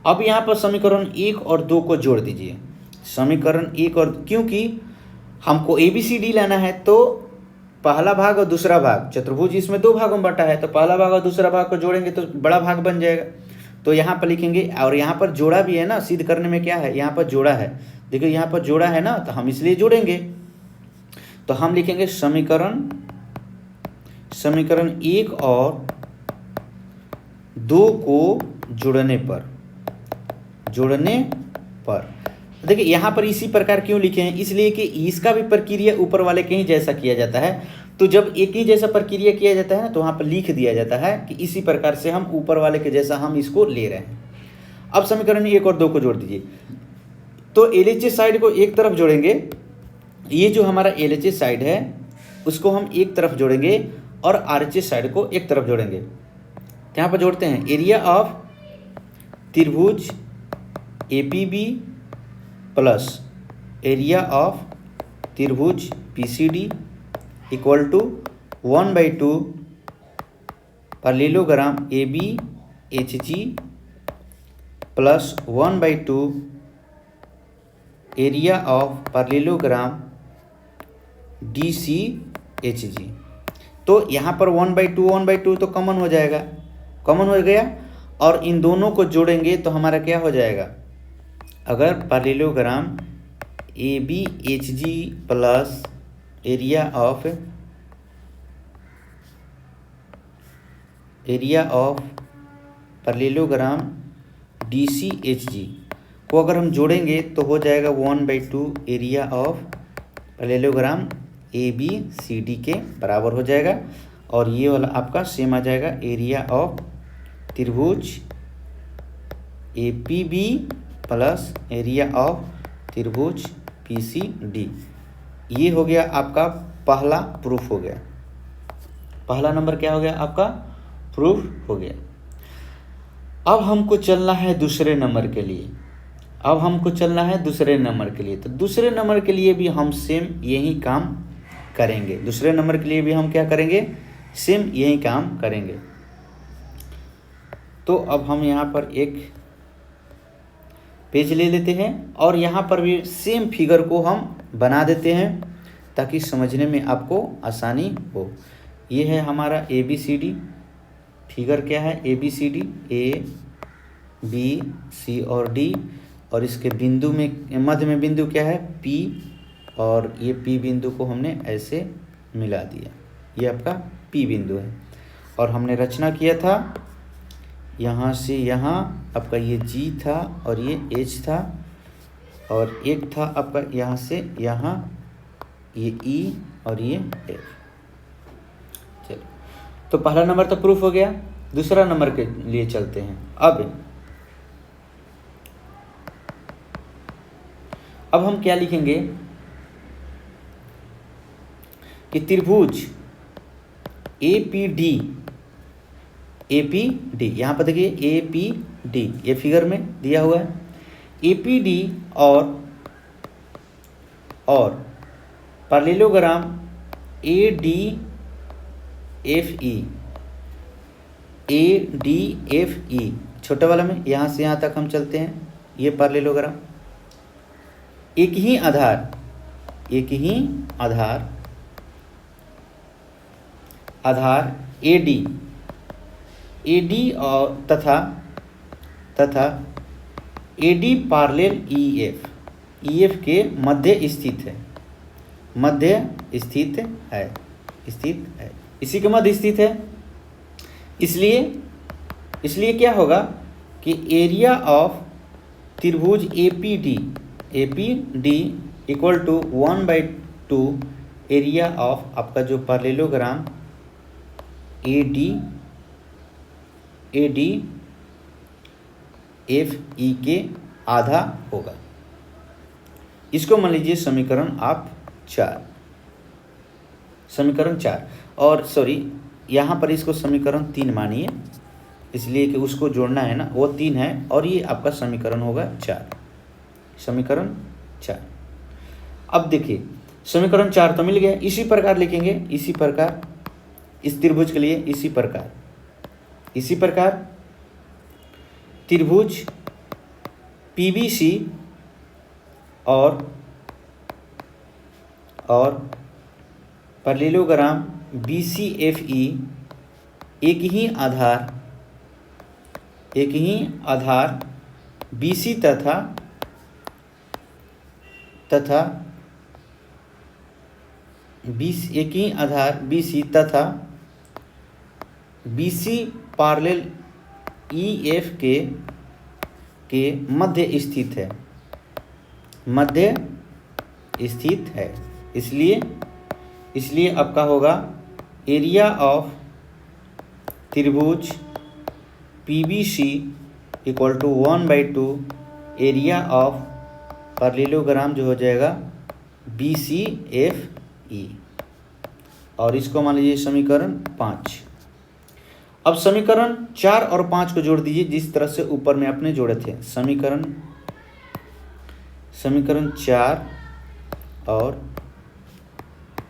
अब यहाँ पर समीकरण 1 और 2 को जोड़ दीजिए। समीकरण 1 और, क्योंकि हमको ABCD लेना है तो पहला भाग और दूसरा भाग, चतुर्भुज इसमें 2 भागों में बटा है, तो पहला भाग और दूसरा भाग को जोड़ेंगे तो बड़ा भाग बन जाएगा। तो यहाँ पर लिखेंगे, और यहाँ पर जोड़ा भी है ना, सिद्ध करने में क्या है, यहाँ पर जोड़ा है, देखिए यहाँ पर जोड़ा है ना, तो हम इसलिए जोड़ेंगे। तो हम लिखेंगे समीकरण 1 और 2 को जोड़ने पर देखिए यहाँ पर इसी प्रकार क्यों लिखे हैं, इसलिए कि इसका भी प्रक्रिया ऊपर वाले के ही जैसा किया जाता है। तो जब एक ही जैसा प्रक्रिया किया जाता है ना, तो वहाँ पर लिख दिया जाता है कि इसी प्रकार से हम ऊपर वाले के जैसा हम इसको ले रहे हैं। अब समीकरण 1 और 2 को जोड़ दीजिए। तो LHS साइड को एक तरफ जोड़ेंगे, ये जो हमारा LHS साइड है उसको हम एक तरफ जोड़ेंगे और RHS साइड को एक तरफ जोड़ेंगे। यहाँ पर जोड़ते हैं, एरिया ऑफ त्रिभुज APB प्लस एरिया ऑफ त्रिभुज PCD equal to 1/2 parallelogram ABHG plus 1/2 area of parallelogram DCHG। तो यहाँ पर 1/2 तो कॉमन हो जाएगा, कॉमन हो गया, और इन दोनों को जोड़ेंगे तो हमारा क्या हो जाएगा, अगर parallelogram ABHG plus area of parallelogram DCHG को अगर हम जोड़ेंगे तो हो जाएगा 1/2 एरिया ऑफ पैरेललोग्राम ABCD के बराबर हो जाएगा। और ये वाला आपका सेम आ जाएगा, एरिया ऑफ त्रिभुज APB प्लस एरिया ऑफ त्रिभुज PCD। ये हो गया आपका पहला प्रूफ हो गया, पहला नंबर क्या हो गया आपका, प्रूफ हो गया। अब हमको चलना है दूसरे नंबर के लिए, तो दूसरे नंबर के लिए भी हम सेम यही काम करेंगे। दूसरे नंबर के लिए भी हम क्या करेंगे, सेम यही काम करेंगे। तो अब हम यहाँ पर एक पेज ले लेते हैं और यहाँ पर भी सेम फिगर को हम बना देते हैं ताकि समझने में आपको आसानी हो। ये है हमारा ABCD, फिगर क्या है, ABCD A B C और D, और इसके बिंदु में मध्य में बिंदु क्या है P, और ये P बिंदु को हमने ऐसे मिला दिया, ये आपका P बिंदु है। और हमने रचना किया था यहाँ से यहाँ, आपका ये G था और ये H था, और एक था आपका यहाँ से यहाँ ये E और ये F। चलो, तो पहला नंबर तो प्रूफ हो गया, दूसरा नंबर के लिए चलते हैं। अब हम क्या लिखेंगे कि त्रिभुज APD, यहाँ पर देखिए APD, ये फिगर में दिया हुआ है, APD और पैरेललोग्राम ADFE, छोटे वाला में यहाँ से यहाँ तक हम चलते हैं, ये पैरेललोग्राम एक ही आधार AD और तथा AD पैरेलल EF के मध्य स्थित है, इसी के मध्य स्थित है। इसलिए क्या होगा कि एरिया ऑफ त्रिभुज APD equal to 1/2 area of आपका जो पैरेललोग्राम ADFE के आधा होगा। इसको मान लीजिए समीकरण 4, और सॉरी यहाँ पर इसको समीकरण 3 मानिए, इसलिए कि उसको जोड़ना है ना, वो 3 है और ये आपका समीकरण होगा 4। अब देखिए समीकरण 4 तो मिल गया, इसी प्रकार लिखेंगे, इसी प्रकार इस त्रिभुज के लिए इसी प्रकार त्रिभुज PBC और पैरेललोग्राम BCFE एक ही आधार BC तथा एक ही आधार BC तथा BC पैरेलल EF के मध्य स्थित है। इसलिए आपका होगा एरिया ऑफ त्रिभुज PBC equal to 1/2 area of parallelogram जो हो जाएगा BCFE। और इसको मान लीजिए समीकरण 5। अब समीकरण 4 और 5 को जोड़ दीजिए जिस तरह से ऊपर में आपने जोड़े थे। समीकरण 4 और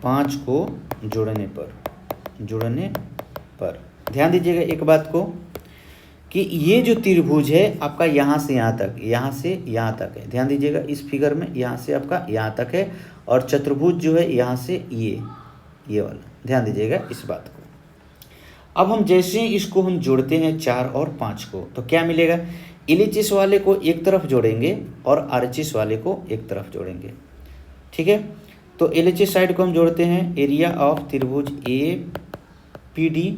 5 को जोड़ने पर ध्यान दीजिएगा एक बात को कि ये जो त्रिभुज है आपका यहाँ से यहाँ तक है। ध्यान दीजिएगा इस फिगर में यहाँ से आपका यहाँ तक है और चतुर्भुज जो है यहाँ से ये वाला। ध्यान दीजिएगा इस बात को। अब हम जैसे ही इसको हम जोड़ते हैं 4 और 5 को तो क्या मिलेगा, LHS वाले को एक तरफ जोड़ेंगे और RHS वाले को एक तरफ जोड़ेंगे। ठीक है, तो LHS साइड को हम जोड़ते हैं एरिया ऑफ त्रिभुज APD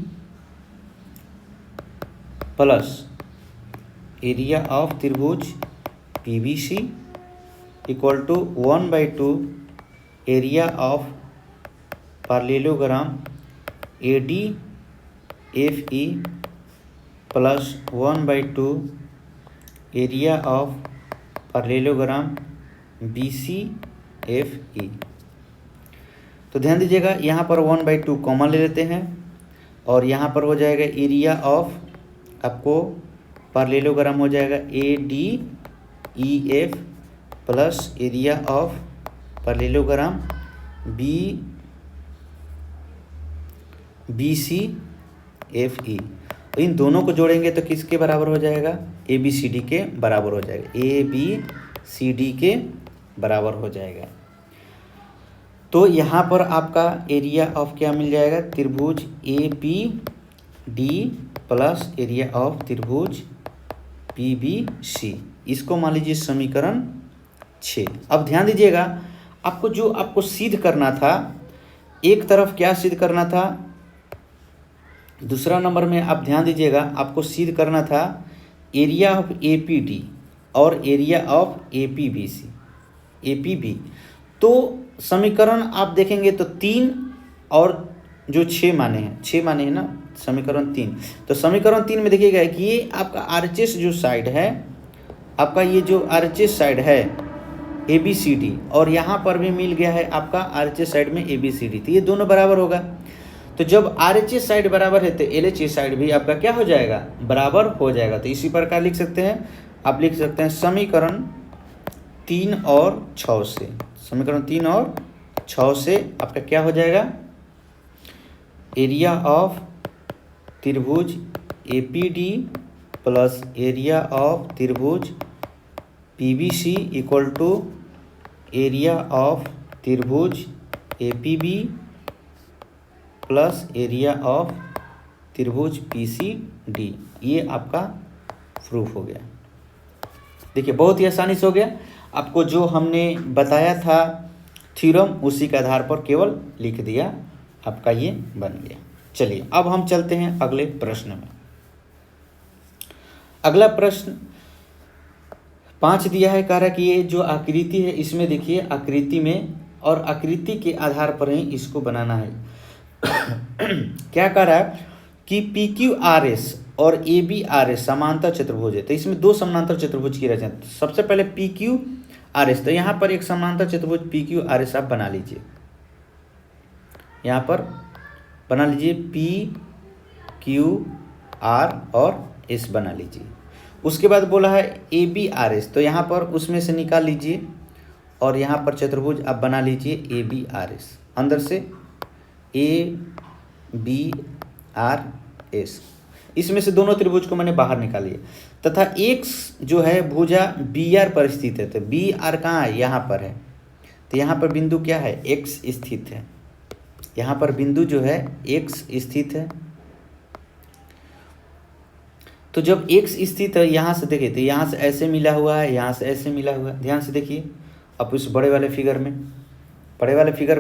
प्लस एरिया ऑफ त्रिभुज PBC equal to 1/2 area of parallelogram ADFE plus 1/2 area of parallelogram BCFE। तो ध्यान दीजिएगा यहाँ पर 1/2 कॉमन ले लेते हैं और यहाँ पर हो जाएगा एरिया ऑफ आपको पैरेललोग्राम हो जाएगा ADEF plus area of parallelogram BCFE। इन दोनों को जोड़ेंगे तो किसके बराबर हो जाएगा, ABCD के बराबर हो जाएगा, ABCD के बराबर हो जाएगा। तो यहाँ पर आपका एरिया ऑफ क्या मिल जाएगा, त्रिभुज APD प्लस एरिया ऑफ त्रिभुज PBC। इसको मान लीजिए समीकरण 6। अब ध्यान दीजिएगा आपको सिद्ध करना था, एक तरफ क्या सिद्ध करना था, दूसरा नंबर में आप ध्यान दीजिएगा आपको सिद्ध करना था एरिया ऑफ APD और एरिया ऑफ APB। तो समीकरण आप देखेंगे तो 3 और जो 6 माने हैं ना, समीकरण 3। तो समीकरण 3 में देखिएगा कि ये आपका RHS जो साइड है, आपका ये जो RHS साइड है ABCD और यहाँ पर भी मिल गया है आपका RHS साइड में ABCD, तो ये दोनों बराबर होगा। तो जब RHS साइड बराबर है तो LHS साइड भी आपका क्या हो जाएगा, बराबर हो जाएगा। तो इसी प्रकार लिख सकते हैं, आप लिख सकते हैं समीकरण 3 और 6 से, समीकरण 3 और 6 से आपका क्या हो जाएगा, एरिया ऑफ त्रिभुज APD प्लस एरिया ऑफ त्रिभुज PBC equal to area of त्रिभुज APB प्लस एरिया ऑफ त्रिभुज PCD। ये आपका प्रूफ हो गया। देखिए बहुत ही आसानी से हो गया। आपको जो हमने बताया था थ्योरम उसी के आधार पर केवल लिख दिया, आपका ये बन गया। चलिए अब हम चलते हैं अगले प्रश्न में। अगला प्रश्न 5 दिया है, कह रहा है कि ये जो आकृति है इसमें देखिए आकृति में और आकृति के आधार पर ही इसको बनाना है। क्या कह रहा है कि PQRS और ABRS समांतर चतुर्भुज है। तो इसमें 2 समांतर चतुर्भुज की रचना। सबसे पहले PQRS, तो यहाँ पर एक समांतर चतुर्भुज PQRS आप बना लीजिए, यहाँ पर बना लीजिए PQR और S बना लीजिए। उसके बाद बोला है ABRS, तो यहाँ पर उसमें से निकाल लीजिए और यहाँ पर चतुर्भुज आप बना लीजिए ABRS। अंदर से AB BRS, इसमें से दोनों त्रिभुज को मैंने बाहर निकाल लिया, तथा X जो है भुजा BR पर स्थित है। तो BR कहाँ है? यहाँ पर है। तो यहाँ पर बिंदु क्या है? X स्थित है। यहाँ पर बिंदु जो है X स्थित है। तो जब X स्थित है, यहाँ से देखिए, तो यहाँ से ऐसे मिला हुआ है, यहाँ से ऐसे मिला हुआ है। ध्यान से देखिए अब इस बड़े वाले फिगर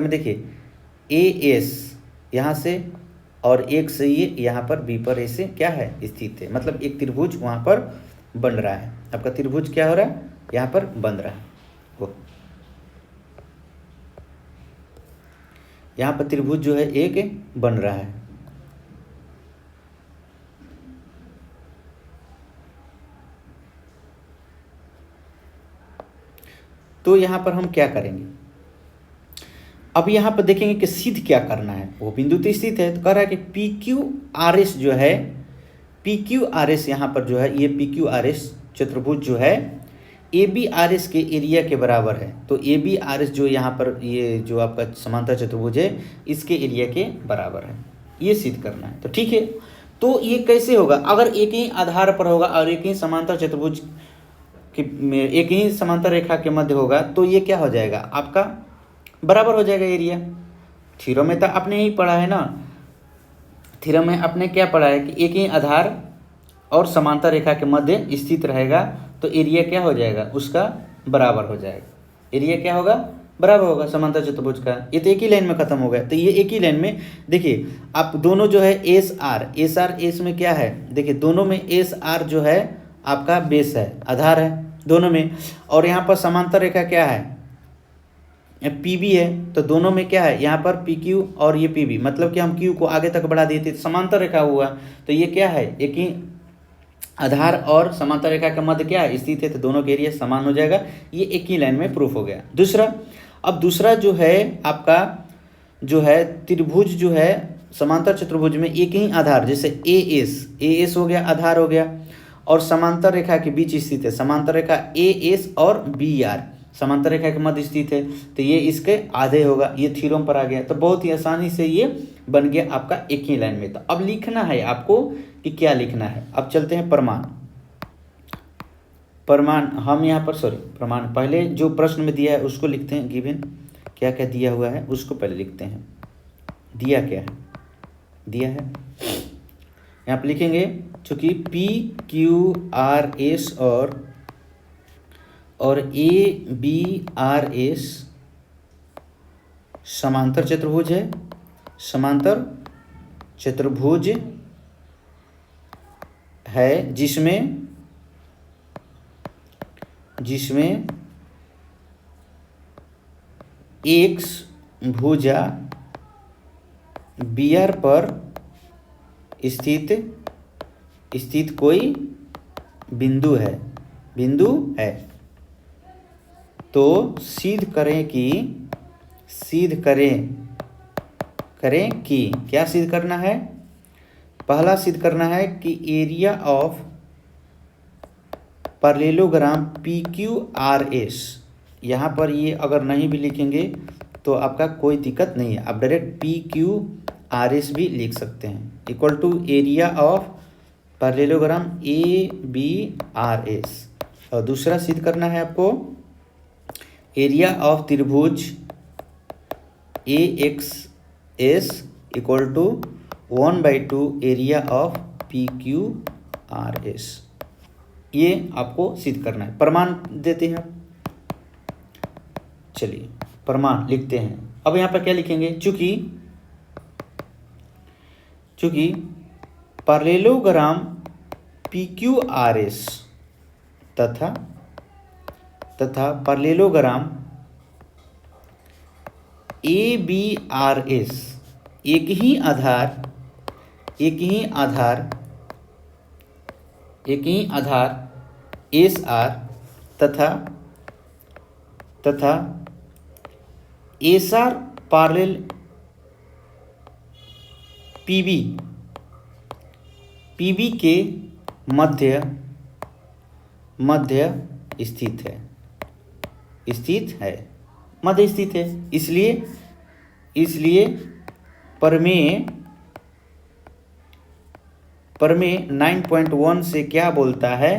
में देखिए AS यहाँ से और एक से ये यहाँ पर B पर ऐसे क्या है? स्थित है। मतलब एक त्रिभुज वहाँ पर बन रहा है। आपका त्रिभुज क्या हो रहा है? यहाँ पर बन रहा है। वो यहाँ पर त्रिभुज जो है एक बन रहा है। तो यहाँ पर हम क्या करेंगे? अब यहाँ पर देखेंगे कि सिद्ध क्या करना है। वो बिंदु तो स्थित है, तो कह रहा है कि PQRS जो है, PQRS यहाँ पर जो है, ये PQRS चतुर्भुज जो है ABRS के एरिया के बराबर है। तो ABRS जो यहाँ पर ये जो आपका समांतर चतुर्भुज है, इसके एरिया के बराबर है। ये सिद्ध करना है। तो ठीक है, तो ये कैसे होगा? अगर एक ही आधार पर होगा और एक ही समांतर चतुर्भुज कि एक ही समांतर रेखा के मध्य होगा, तो ये क्या हो जाएगा? आपका बराबर हो जाएगा एरिया। थ्योरम में तो आपने ही पढ़ा है ना, थ्योरम में आपने क्या पढ़ा है कि एक ही आधार और समांतर रेखा के मध्य स्थित रहेगा, तो एरिया क्या हो जाएगा? उसका बराबर हो जाएगा। एरिया क्या होगा? बराबर होगा समांतर चतुर्भुज का। ये तो एक ही लाइन में खत्म हो गया। तो ये एक ही लाइन में देखिए, आप दोनों जो है एस में क्या है? देखिए दोनों में SR जो है आपका बेस है, आधार है दोनों में, और यहाँ पर समांतर रेखा क्या है? PB है। तो दोनों में क्या है? यहाँ पर PQ और ये PB, मतलब कि हम Q को आगे तक बढ़ा दिए थे, समांतर रेखा हुआ। तो ये क्या है? एक ही आधार और समांतर रेखा के मध्य क्या है? स्थित है। तो दोनों के एरिया समान हो जाएगा। ये एक ही लाइन में प्रूफ हो गया। दूसरा जो है आपका जो है त्रिभुज जो है समांतर चतुर्भुज में एक ही आधार, जैसे AS हो गया, आधार हो गया, और समांतर रेखा के बीच स्थित है। समांतर रेखा AS और BR समांतर रेखा के मध्य स्थित है। तो ये इसके आधे होगा। ये थ्योरम पर आ गया। तो बहुत ही आसानी से ये बन गया आपका एक ही लाइन में। तो अब लिखना है आपको कि क्या लिखना है। अब चलते हैं प्रमाण हम यहाँ पर प्रमाण पहले जो प्रश्न में दिया है उसको लिखते हैं। गिवन क्या क्या दिया हुआ है उसको पहले लिखते हैं। दिया क्या है? दिया है यहाँ पर लिखेंगे, चूँकि PQRS और ABRS समांतर चतुर्भुज है। समांतर चतुर्भुज है जिसमें X भुजा BR पर स्थित कोई बिंदु है। तो सिद्ध करें कि क्या सिद्ध करना है? पहला सिद्ध करना है कि एरिया ऑफ पैरेललोग्राम PQRS, यहाँ पर ये अगर नहीं भी लिखेंगे तो आपका कोई दिक्कत नहीं है, आप डायरेक्ट PQRS भी लिख सकते हैं, equal to area of parallelogram ABRS। और दूसरा सिद्ध करना है आपको एरिया ऑफ त्रिभुज AXS equal to 1/2 area of PQRS। ये आपको सिद्ध करना है। प्रमाण देते हैं। चलिए प्रमाण लिखते हैं। अब यहाँ पर क्या लिखेंगे? चूंकि पैरेललोग्राम PQRS तथा पैरेललोग्राम ABRS एक ही आधार SR तथा SR पैरेलल PB के मध्य स्थित है। इसलिए प्रमेय प्रमेय 9.1 से क्या बोलता है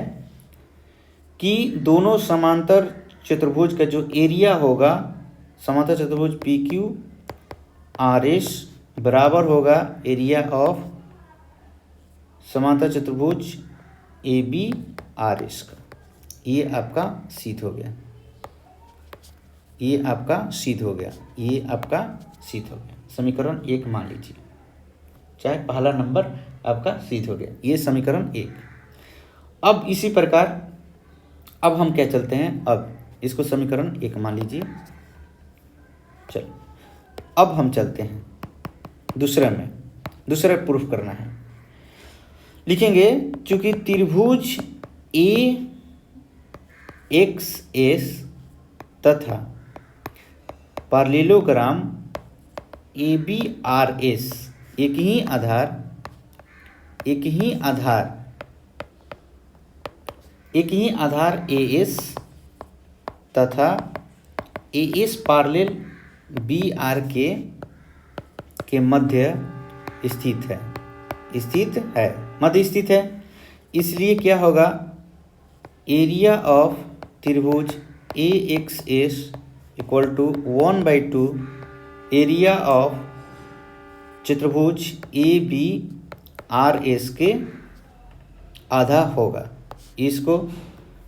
कि दोनों समांतर चतुर्भुज का जो एरिया होगा, समांतर चतुर्भुज पी क्यू आर एस बराबर होगा एरिया ऑफ समांतर चतुर्भुज ए बी आर एस का। ये आपका सिद्ध हो गया, ये आपका सिद्ध हो गया, ये आपका सिद्ध हो गया। समीकरण 1 मान लीजिए, चाहे पहला नंबर आपका सिद्ध हो गया, ये समीकरण 1। अब इसी प्रकार अब हम क्या चलते हैं, अब इसको समीकरण 1 मान लीजिए। चलो अब हम चलते हैं दूसरे में, दूसरा प्रूफ करना है। लिखेंगे चूंकि त्रिभुज ए एक्स एस तथा parallelogram A B R S एक ही आधार ए एस तथा A S parallel B R के मध्य स्थित है, मध्य स्थित है। इसलिए क्या होगा, एरिया ऑफ त्रिभुज A X S equal to 1/2 area of चतुर्भुज ए बी आर एस के आधा होगा इसको,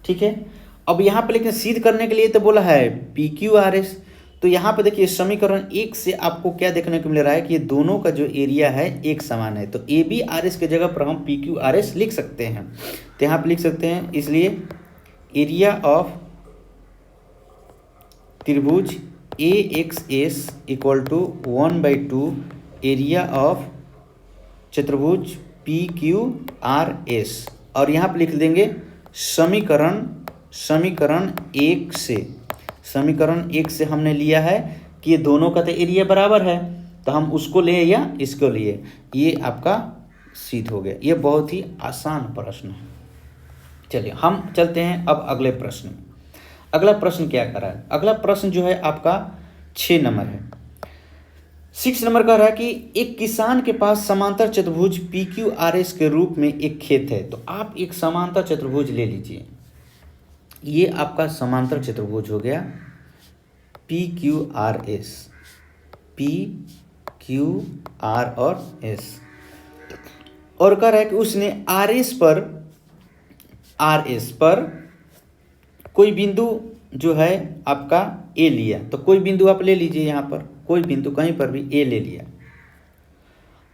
ठीक है। अब यहाँ पे लेकिन सिद्ध करने के लिए तो बोला है पी क्यू आर एस, तो यहाँ पे देखिए समीकरण 1 से आपको क्या देखने को मिल रहा है कि ये दोनों का जो एरिया है एक समान है, तो ए बी आर एस के जगह पर हम पी क्यू आर एस लिख सकते हैं। तो यहाँ पे लिख सकते हैं, इसलिए एरिया ऑफ त्रिभुज A X S equal to 1/2 area of चतुर्भुज पी क्यू आर एस, और यहाँ पे लिख देंगे समीकरण 1 से हमने लिया है कि ये दोनों का तो एरिया बराबर है, तो हम उसको लिए या इसको लिए, ये आपका सिद्ध हो गया। ये बहुत ही आसान प्रश्न है। चलिए हम चलते हैं अब अगले प्रश्न में। अगला प्रश्न क्या कर रहा है, अगला प्रश्न जो है आपका 6 नंबर है। 6 नंबर कह रहा है कि एक किसान के पास समांतर चतुर्भुज पी क्यू आर एस के रूप में एक खेत है, तो आप एक समांतर चतुर्भुज ले लीजिए। ये आपका समांतर चतुर्भुज हो गया P Q R S, P Q are और एस, और कह रहा है कि उसने आर एस पर कोई बिंदु जो है आपका ए लिया, तो कोई बिंदु आप ले लीजिए, यहाँ पर कोई बिंदु कहीं पर भी ए ले लिया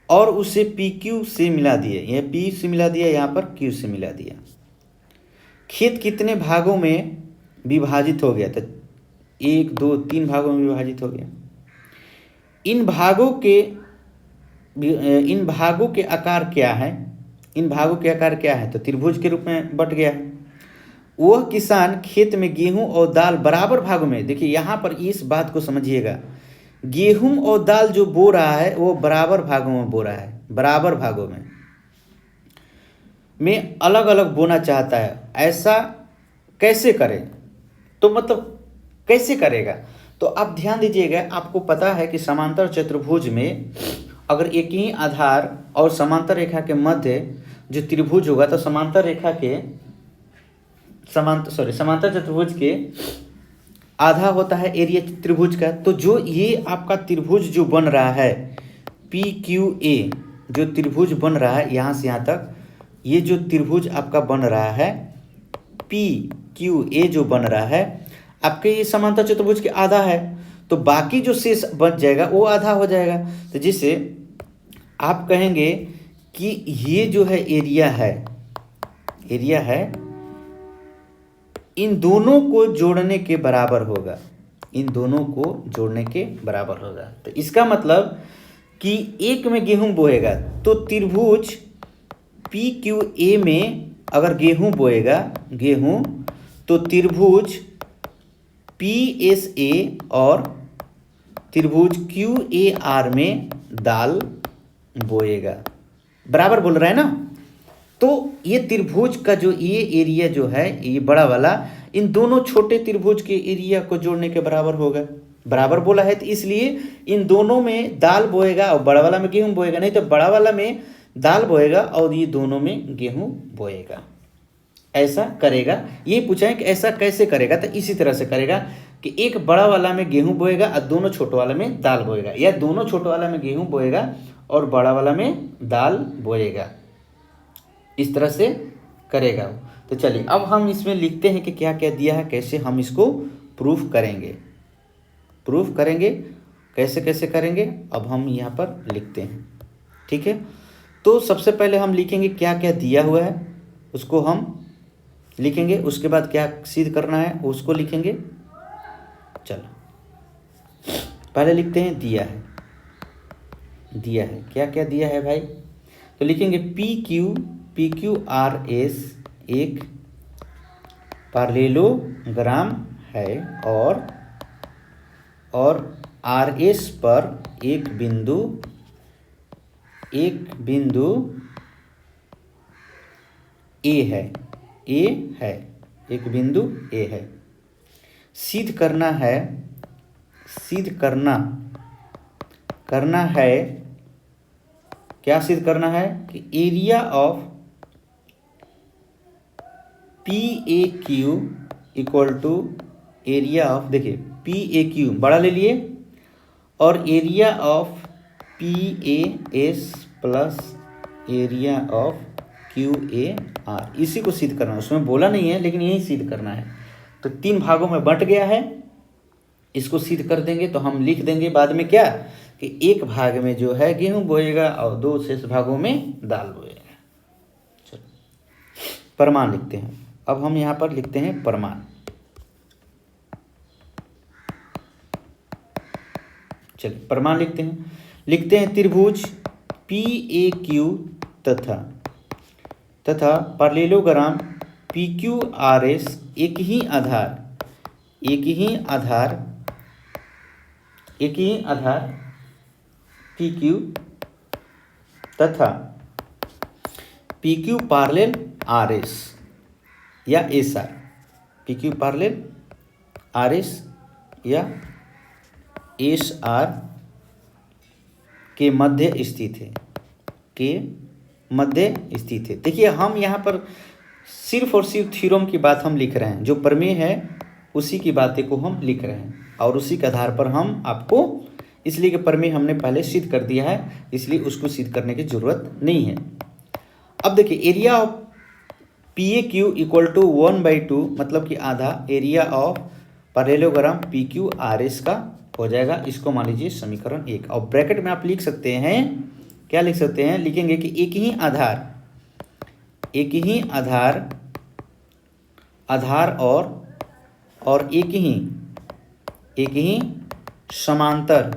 और उसे पी क्यू से मिला दिए, यह पी से मिला दिया, यहाँ पर क्यू से मिला दिया। खेत कितने भागों में विभाजित हो गया, तो 1 2 3 भागों में विभाजित हो गया। इन भागों के आकार क्या है, तो त्रिभुज के रूप में बट गया है। वह किसान खेत में गेहूं और दाल बराबर भागों में, देखिए यहाँ पर इस बात को समझिएगा, गेहूं और दाल जो बो रहा है वो बराबर भागों में बो रहा है, बराबर भागों में अलग अलग बोना चाहता है। ऐसा कैसे करें, तो मतलब कैसे करेगा, तो आप ध्यान दीजिएगा। आपको पता है कि समांतर चतुर्भुज में अगर एक ही आधार और समांतर रेखा के मध्य जो त्रिभुज होगा, तो समांतर चतुर्भुज के आधा होता है एरिया त्रिभुज का। तो जो ये आपका त्रिभुज जो बन रहा है पी क्यू ए, जो त्रिभुज बन रहा है यहाँ से यहाँ तक, ये जो त्रिभुज आपका बन रहा है पी क्यू ए जो बन रहा है आपके, ये समांतर चतुर्भुज के आधा है, तो बाकी जो शेष बच जाएगा वो आधा हो जाएगा। तो जिससे आप कहेंगे कि ये जो है एरिया है इन दोनों को जोड़ने के बराबर होगा, तो इसका मतलब कि एक में गेहूं बोएगा, तो त्रिभुज पी क्यू ए में अगर गेहूं बोएगा तो त्रिभुज पी एस ए और त्रिभुज क्यू ए आर में दाल बोएगा, बराबर बोल रहा है ना। तो ये त्रिभुज का जो ये एरिया जो है ये बड़ा वाला, इन दोनों छोटे त्रिभुज के एरिया को जोड़ने के बराबर होगा, बराबर बोला है, तो इसलिए इन दोनों में दाल बोएगा और बड़ा वाला में गेहूं बोएगा। नहीं तो बड़ा वाला में दाल बोएगा और ये दोनों में गेहूं बोएगा। ऐसा करेगा। ये पूछा है कि ऐसा कैसे करेगा, तो इसी तरह से करेगा कि एक बड़ा वाला में गेहूं बोएगा और दोनों छोटे वाला में दाल बोएगा, या दोनों छोटे वाला में गेहूं बोएगा और बड़ा वाला में दाल बोएगा। इस तरह से करेगा। तो चलिए अब हम इसमें लिखते हैं कि क्या क्या दिया है, कैसे हम इसको प्रूफ करेंगे। प्रूफ करेंगे कैसे कैसे करेंगे, अब हम यहाँ पर लिखते हैं। ठीक है, तो सबसे पहले हम लिखेंगे क्या क्या दिया हुआ है उसको हम लिखेंगे, उसके बाद क्या सिद्ध करना है उसको लिखेंगे। चलो पहले लिखते हैं दिया है। दिया है क्या क्या दिया है भाई, तो लिखेंगे पी क्यू आर एस एक पार्लेलोग्राम है और आर एस पर एक बिंदु ए है, एक बिंदु ए है। सिद्ध करना है क्या सिद्ध करना है कि area of P A Q equal to area of, देखिए पी ए क्यू बड़ा ले लिए और area of P A S plus area of Q A R, इसी को सिद्ध करना है। उसमें बोला नहीं है लेकिन यही सिद्ध करना है। तो 3 भागों में बंट गया है, इसको सिद्ध कर देंगे तो हम लिख देंगे बाद में क्या कि एक भाग में जो है गेहूं बोएगा और 2 शेष भागों में दाल बोएगा। चलो प्रमाण लिखते हैं। अब हम यहाँ पर लिखते हैं प्रमाण। चलिए प्रमाण लिखते हैं त्रिभुज पी ए क्यू तथा parallelogram P Q R S एक ही आधार पी क्यू तथा P Q parallel R S या S R, P Q parallel R S या एस आर के मध्य स्थित है। देखिए हम यहाँ पर सिर्फ और सिर्फ थ्योरम की बात हम लिख रहे हैं, जो प्रमेय है उसी की बातें को हम लिख रहे हैं और उसी के आधार पर हम आपको, इसलिए कि प्रमेय हमने पहले सिद्ध कर दिया है इसलिए उसको सिद्ध करने की जरूरत नहीं है। अब देखिए area of P A Q equal to 1/2, मतलब कि आधा area of parallelogram P Q R S का हो जाएगा। इसको मान लीजिए समीकरण 1, और ब्रैकेट में आप लिख सकते हैं, क्या लिख सकते हैं, लिखेंगे कि एक ही आधार और एक ही समांतर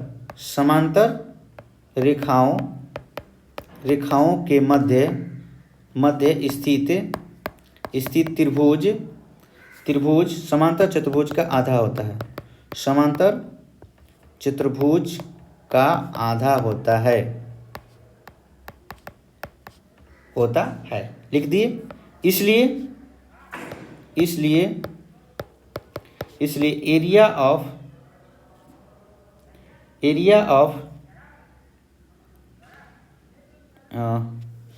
रेखाओं के मध्य स्थित त्रिभुज समांतर चतुर्भुज का आधा होता है। समांतर चतुर्भुज का आधा होता है लिख दिए। इसलिए एरिया ऑफ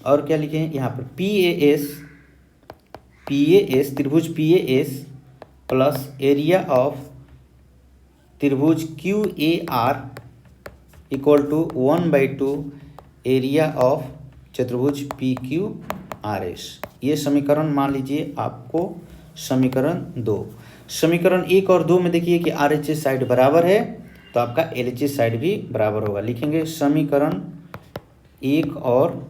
और क्या लिखे हैं यहाँ पर पी ए एस त्रिभुज P A S plus area of त्रिभुज Q A R equal to 1/2 area of चतुर्भुज पी क्यू आर एस। ये समीकरण मान लीजिए आपको समीकरण 2। समीकरण 1 और 2 में देखिए कि आर एच एस साइड बराबर है तो आपका एल एच एस साइड भी बराबर होगा। लिखेंगे समीकरण 1 और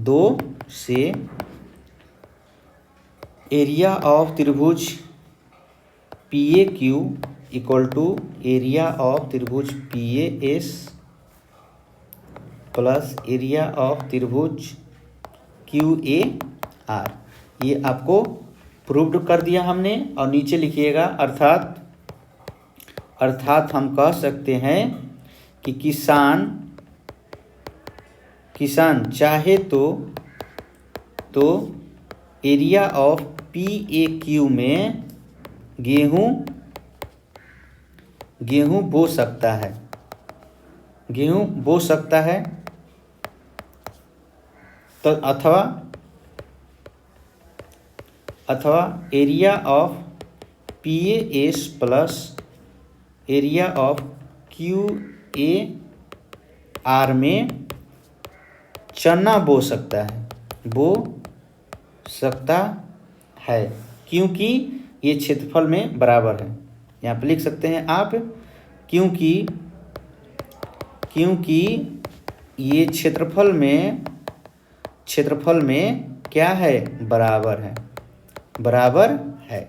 2 से एरिया ऑफ त्रिभुज P A Q equal to area of त्रिभुज P A S plus area of त्रिभुज क्यू ए आर, ये आपको प्रूव्ड कर दिया हमने। और नीचे लिखिएगा अर्थात हम कह सकते हैं कि किसान चाहे तो area of P A Q में गेहूं बो सकता है तो अथवा area of PAS plus area of QAR में चना बो सकता है क्योंकि ये क्षेत्रफल में बराबर है। यहाँ पे लिख सकते हैं आप, क्योंकि ये क्षेत्रफल में क्या है, बराबर है।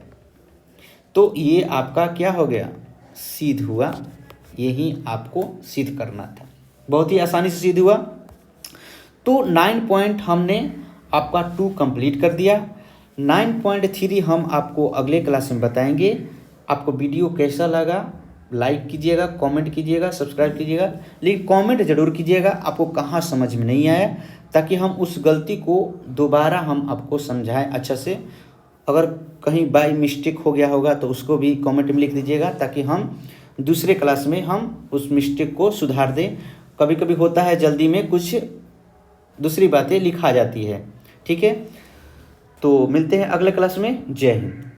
तो ये आपका क्या हो गया, सिद्ध हुआ। यही आपको सिद्ध करना था, बहुत ही आसानी से सिद्ध हुआ। तो 9 पॉइंट हमने आपका 2 कंप्लीट कर दिया। 9.3 हम आपको अगले क्लास में बताएंगे। आपको वीडियो कैसा लगा लाइक कीजिएगा, कमेंट कीजिएगा, सब्सक्राइब कीजिएगा, लेकिन कमेंट ज़रूर कीजिएगा आपको कहाँ समझ में नहीं आया, ताकि हम उस गलती को दोबारा हम आपको समझाएं अच्छा से। अगर कहीं बाय मिस्टेक हो गया होगा तो उसको भी कमेंट में लिख दीजिएगा, ताकि हम दूसरे क्लास में हम उस मिस्टेक को सुधार दें। कभी कभी होता है जल्दी में कुछ दूसरी बातें लिखा जाती है, ठीक है। तो मिलते हैं अगले क्लास में। जय हिंद।